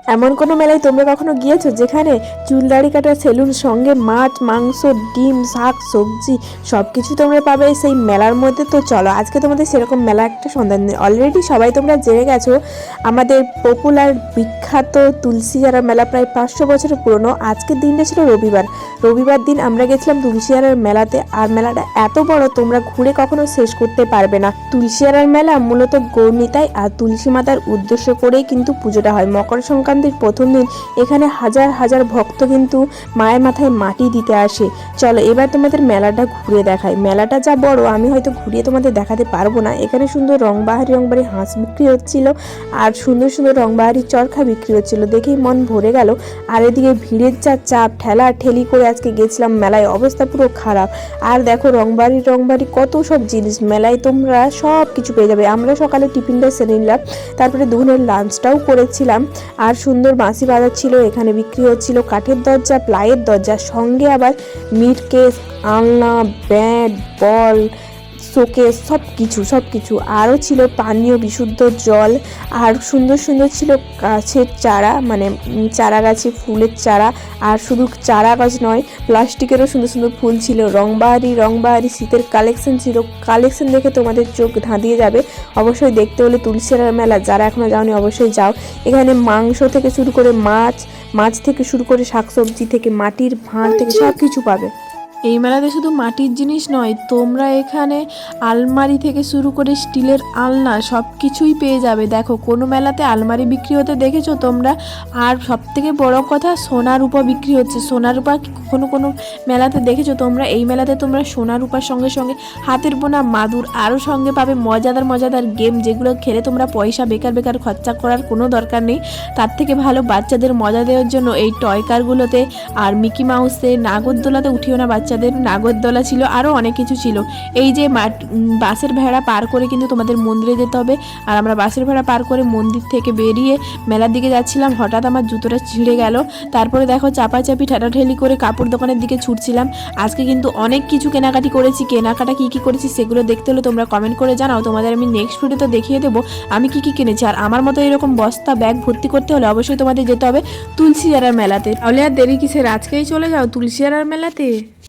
এমন কোনো মেলায় তোমরা কখনো গিয়েছো যেখানে চুল দাড়ি কাটার সেলুন সঙ্গে মাছ, মাংস, ডিম, শাক, সবজি সব কিছু তোমরা পাবে সেই মেলার মধ্যে? তো চলো আজকে তোমাদের সেরকম মেলা একটা সন্ধান দিই। অলরেডি সবাই তোমরা জেনে গেছো আমাদের পপুলার বিখ্যাত তুলসীহারা মেলা প্রায় 500 বছরের পুরনো। আজকের দিনটা ছিল রবিবার দিন আমরা গেছিলাম তুলসীহারার মেলাতে। আর মেলাটা এত বড় তোমরা ঘুরে কখনো শেষ করতে পারবে না। তুলসীহারার মেলা মূলত গৌরনিতাই আর তুলসী মাতার উদ্দেশ্য করেই কিন্তু পুজোটা হয়। মকর সংক্রান্তির প্রথম দিন এখানে হাজার হাজার ভক্ত কিন্তু মায়ের মাথায় মাটি দিতে আসে। চলো এবার তোমাদের মেলাটা ঘুরে দেখাই। মেলাটা যা বড় আমি হয়তো ঘুরিয়ে তোমাদের দেখাতে পারবো না। এখানে সুন্দর রংবাহারি হাঁস বিক্রি হচ্ছিল আর সুন্দর সুন্দর রংবাহারি চরখা বিক্রি হচ্ছিল, দেখেই মন ভরে গেল। আর এদিকে ভিড়ের যা চাপ, ঠেলা ঠেলি করে আজকে গেছিলাম মেলায়, অবস্থা পুরো খারাপ। আর দেখো রংবাহারি কত সব জিনিস মেলায় তোমরা সব কিছু পেয়ে যাবে। আমরা সকালে টিফিনটা সেরে নিলাম, তারপরে দুপুরের লাঞ্চটাও করেছিলাম। আর সুন্দর বাঁশি বাজাচ্ছিল, এখানে বিক্রি হচ্ছিল কাঠের দরজা, প্লাইয়ের দরজা, সঙ্গে আবার মিট কেস, আলনা, ব্যাট বল, শোকেস, সব কিছু আরও ছিল পানীয় বিশুদ্ধ জল। আর সুন্দর সুন্দর ছিল গাছের চারা, মানে চারা গাছে ফুলের চারা। আর শুধু চারা গাছ নয়, প্লাস্টিকেরও সুন্দর সুন্দর ফুল ছিল। রংবাহারি শীতের কালেকশন ছিল। কালেকশন দেখে তোমাদের চোখ ধাঁধিয়ে যাবে। অবশ্যই দেখতে হলে তুলসীহারা মেলা যারা এখনও যাওনি অবশ্যই যাও। এখানে মাংস থেকে শুরু করে মাছ থেকে শুরু করে শাকসবজি থেকে মাটির ভাঁড় থেকে সব কিছু পাবে। এই মেলাতে শুধু মাটির জিনিস নয়, তোমরা এখানে আলমারি থেকে শুরু করে স্টিলের আলনা সব কিছুই পেয়ে যাবে। দেখো কোনো মেলাতে আলমারি বিক্রি হতে দেখেছো তোমরা? আর সবথেকে বড় কথা সোনা রূপা বিক্রি হচ্ছে। সোনা রূপা কোনো মেলাতে দেখেছো তোমরা? এই মেলাতে তোমরা সোনা রূপার সঙ্গে সঙ্গে হাতের বোনা মাদুর, আরও সঙ্গে পাবে মজাদার গেম, যেগুলো খেলে তোমরা পয়সা বেকার খরচা করার কোনো দরকার নেই। তার থেকে ভালো বাচ্চাদের মজা দেওয়ার জন্য এই টয় কারগুলোতে আর মিকি মাউসে নাগরদোলাতে উঠিও না, বাচ্চাদের নাগরদোলা ছিল, আরও অনেক কিছু ছিল। এই যে বাসের ভাড়া পার করে কিন্তু তোমাদের মন্দিরে যেতে হবে। আর আমরা বাসের ভাড়া পার করে মন্দির থেকে বেরিয়ে মেলার দিকে যাচ্ছিলাম, হঠাৎ আমার জুতোটা ছিঁড়ে গেল। তারপরে দেখো চাপাচাপি ঠেলাঠেলি করে কাপড় দোকানের দিকে ছুটছিলাম। আজকে কিন্তু অনেক কিছু কেনাকাটি করেছি। কেনাকাটা কী করেছি সেগুলো দেখতে হলে তোমরা কমেন্ট করে জানাও। তোমাদের আমি নেক্সট ভিডিওতে দেখিয়ে দেবো আমি কী কিনেছি। আর আমার মতো এরকম বস্তা ব্যাগ ভর্তি করতে হলে অবশ্যই তোমাদের যেতে হবে তুলসীহারার মেলাতে। তাহলে আর দেরি কিসের, আজকেই চলে যাও তুলসীহারার মেলাতে।